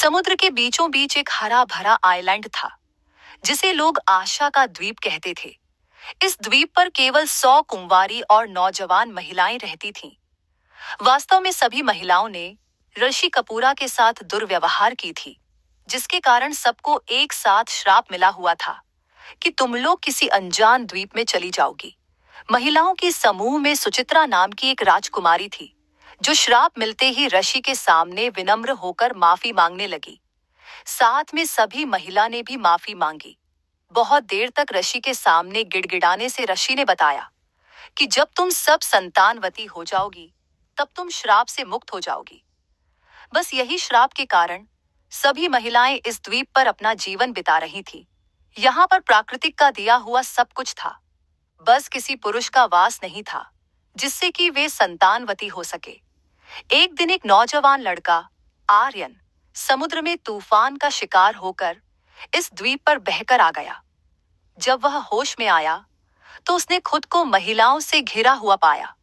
समुद्र के बीचों बीच एक हरा भरा आइलैंड था जिसे लोग आशा का द्वीप कहते थे। इस द्वीप पर केवल 100 कुंवारी और नौजवान महिलाएं रहती थीं। वास्तव में सभी महिलाओं ने ऋषि कपूरा के साथ दुर्व्यवहार की थी, जिसके कारण सबको एक साथ श्राप मिला हुआ था कि तुम लोग किसी अनजान द्वीप में चली जाओगी। महिलाओं के समूह में सुचित्रा नाम की एक राजकुमारी थी, जो श्राप मिलते ही ऋषि के सामने विनम्र होकर माफी मांगने लगी। साथ में सभी महिला ने भी माफी मांगी। बहुत देर तक ऋषि के सामने गिड़गिड़ाने से ऋषि ने बताया कि जब तुम सब संतानवती हो जाओगी, तब तुम श्राप से मुक्त हो जाओगी। बस यही श्राप के कारण सभी महिलाएं इस द्वीप पर अपना जीवन बिता रही थी। यहाँ पर प्राकृतिक का दिया हुआ सब कुछ था, बस किसी पुरुष का वास नहीं था जिससे कि वे संतानवती हो सके। एक दिन एक नौजवान लड़का आर्यन समुद्र में तूफान का शिकार होकर इस द्वीप पर बहकर आ गया। जब वह होश में आया तो उसने खुद को महिलाओं से घिरा हुआ पाया।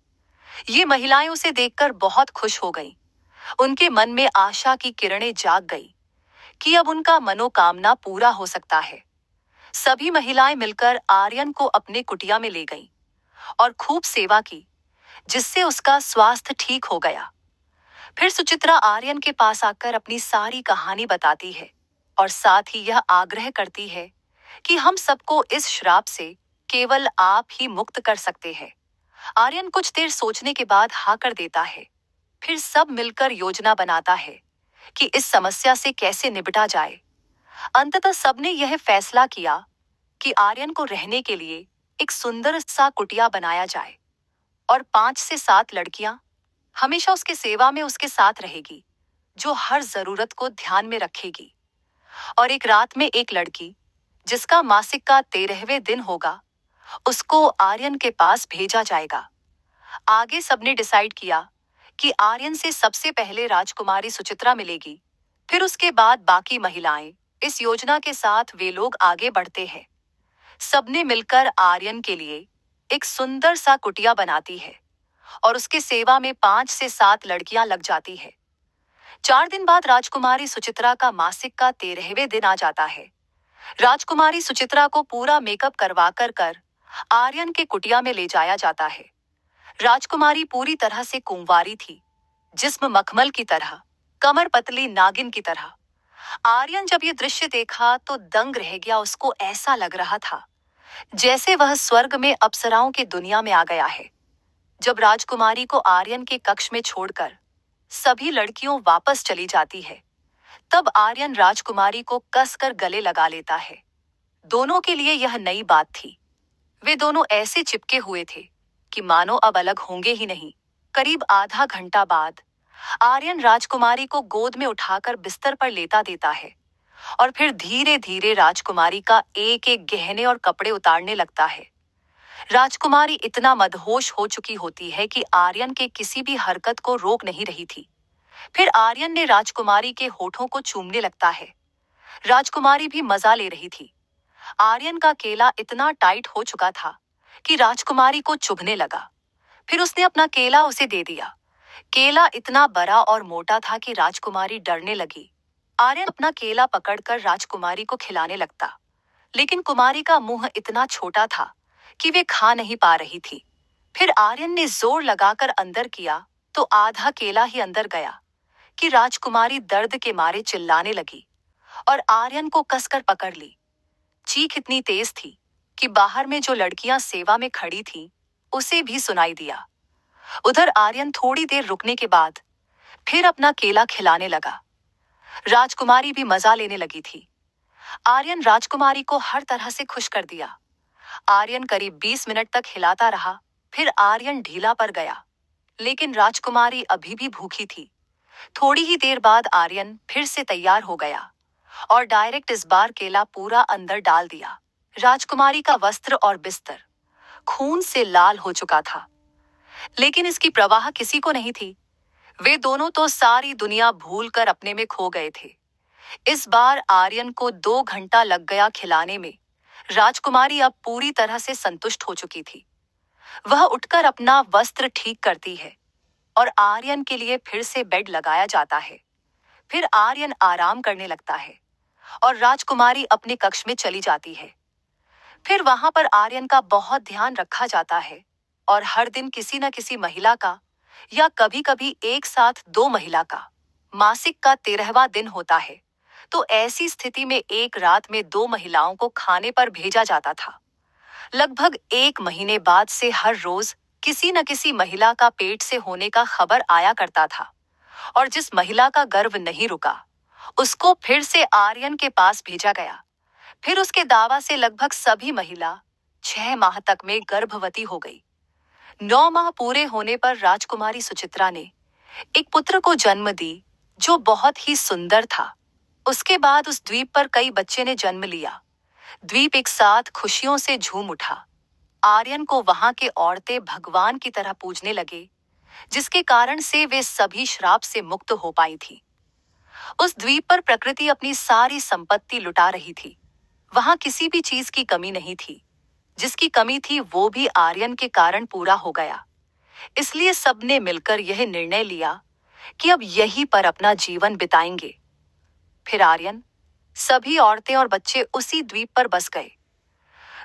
ये महिलाएं उसे देखकर बहुत खुश हो गईं। उनके मन में आशा की किरणें जाग गई कि अब उनका मनोकामना पूरा हो सकता है। सभी महिलाएं मिलकर आर्यन को अपने कुटिया में ले गईं और खूब सेवा की, जिससे उसका स्वास्थ्य ठीक हो गया। फिर सुचित्रा आर्यन के पास आकर अपनी सारी कहानी बताती है और साथ ही यह आग्रह करती है कि हम सबको इस श्राप से केवल आप ही मुक्त कर सकते हैं। आर्यन कुछ देर सोचने के बाद हाँ कर देता है। फिर सब मिलकर योजना बनाता है कि इस समस्या से कैसे निपटा जाए। अंततः सबने यह फैसला किया कि आर्यन को रहने के लिए एक सुंदर सा कुटिया बनाया जाए और 5 से 7 लड़कियां हमेशा उसके सेवा में उसके साथ रहेगी, जो हर जरूरत को ध्यान में रखेगी। और एक रात में एक लड़की, जिसका मासिक का 13वें दिन होगा, उसको आर्यन के पास भेजा जाएगा। आगे सबने डिसाइड किया कि आर्यन से सबसे पहले राजकुमारी सुचित्रा मिलेगी, फिर उसके बाद बाकी महिलाएं। इस योजना के साथ वे लोग आगे बढ़ते हैं। सबने मिलकर आर्यन के लिए एक सुंदर सा कुटिया बनाती है और उसके सेवा में 5 से 7 लड़कियां लग जाती है। 4 दिन बाद राजकुमारी सुचित्रा का मासिक का 13वें दिन आ जाता है। राजकुमारी सुचित्रा को पूरा मेकअप करवा कर आर्यन के कुटिया में ले जाया जाता है। राजकुमारी पूरी तरह से कुंवारी थी, जिस्म मखमल की तरह, कमर पतली नागिन की तरह। आर्यन जब ये दृश्य देखा तो दंग रह गया। उसको ऐसा लग रहा था जैसे वह स्वर्ग में अप्सराओं की दुनिया में आ गया है। जब राजकुमारी को आर्यन के कक्ष में छोड़कर सभी लड़कियों वापस चली जाती है, तब आर्यन राजकुमारी को कसकर गले लगा लेता है। दोनों के लिए यह नई बात थी। वे दोनों ऐसे चिपके हुए थे कि मानो अब अलग होंगे ही नहीं। करीब आधा घंटा बाद आर्यन राजकुमारी को गोद में उठाकर बिस्तर पर लेटा देता है और फिर धीरे धीरे राजकुमारी का एक एक गहने और कपड़े उतारने लगता है। राजकुमारी इतना मदहोश हो चुकी होती है कि आर्यन के किसी भी हरकत को रोक नहीं रही थी। फिर आर्यन ने राजकुमारी के होठों को चूमने लगता है। राजकुमारी भी मजा ले रही थी। आर्यन का केला इतना टाइट हो चुका था कि राजकुमारी को चुभने लगा। फिर उसने अपना केला उसे दे दिया। केला इतना बड़ा और मोटा था कि राजकुमारी डरने लगी। आर्यन अपना केला पकड़कर राजकुमारी को खिलाने लगता, लेकिन कुमारी का मुंह इतना छोटा था कि वे खा नहीं पा रही थी। फिर आर्यन ने जोर लगाकर अंदर किया तो आधा केला ही अंदर गया कि राजकुमारी दर्द के मारे चिल्लाने लगी और आर्यन को कसकर पकड़ ली। चीख इतनी तेज थी कि बाहर में जो लड़कियां सेवा में खड़ी थीं, उसे भी सुनाई दिया। उधर आर्यन थोड़ी देर रुकने के बाद फिर अपना केला खिलाने लगा। राजकुमारी भी मजा लेने लगी थी। आर्यन राजकुमारी को हर तरह से खुश कर दिया। आर्यन करीब 20 मिनट तक हिलाता रहा। फिर आर्यन ढीला पड़ गया, लेकिन राजकुमारी अभी भी भूखी थी। थोड़ी ही देर बाद आर्यन फिर से तैयार हो गया और डायरेक्ट इस बार केला पूरा अंदर डाल दिया। राजकुमारी का वस्त्र और बिस्तर खून से लाल हो चुका था, लेकिन इसकी प्रवाह किसी को नहीं थी। वे दोनों तो सारी दुनिया भूलकर अपने में खो गए थे। इस बार आर्यन को 2 घंटा लग गया खिलाने में। राजकुमारी अब पूरी तरह से संतुष्ट हो चुकी थी। वह उठकर अपना वस्त्र ठीक करती है और आर्यन के लिए फिर से बेड लगाया जाता है। फिर आर्यन आराम करने लगता है और राजकुमारी अपने कक्ष में चली जाती है। फिर वहां पर आर्यन का बहुत ध्यान रखा जाता है और हर दिन किसी न किसी महिला का या कभी कभी एक साथ दो महिला का मासिक का 13वां दिन होता है। तो ऐसी स्थिति में एक रात में दो महिलाओं को खाने पर भेजा जाता था। लगभग 1 महीने बाद से हर रोज किसी न किसी महिला का पेट से होने का खबर आया करता था और जिस महिला का गर्भ नहीं रुका उसको फिर से आर्यन के पास भेजा गया। फिर उसके दावा से लगभग सभी महिला 6 माह तक में गर्भवती हो गई। 9 माह पूरे होने पर राजकुमारी सुचित्रा ने एक पुत्र को जन्म दी जो बहुत ही सुंदर था। उसके बाद उस द्वीप पर कई बच्चे ने जन्म लिया। द्वीप एक साथ खुशियों से झूम उठा। आर्यन को वहां के औरतें भगवान की तरह पूजने लगे, जिसके कारण से वे सभी श्राप से मुक्त हो पाई थी। उस द्वीप पर प्रकृति अपनी सारी संपत्ति लुटा रही थी। वहां किसी भी चीज की कमी नहीं थी। जिसकी कमी थी वो भी आर्यन के कारण पूरा हो गया। इसलिए सबने मिलकर यह निर्णय लिया कि अब यहीं पर अपना जीवन बिताएंगे। फिर आर्यन, सभी औरतें और बच्चे उसी द्वीप पर बस गए।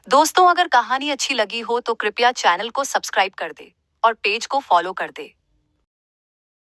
दोस्तों, अगर कहानी अच्छी लगी हो तो कृपया चैनल को सब्सक्राइब कर दे और पेज को फॉलो कर दे।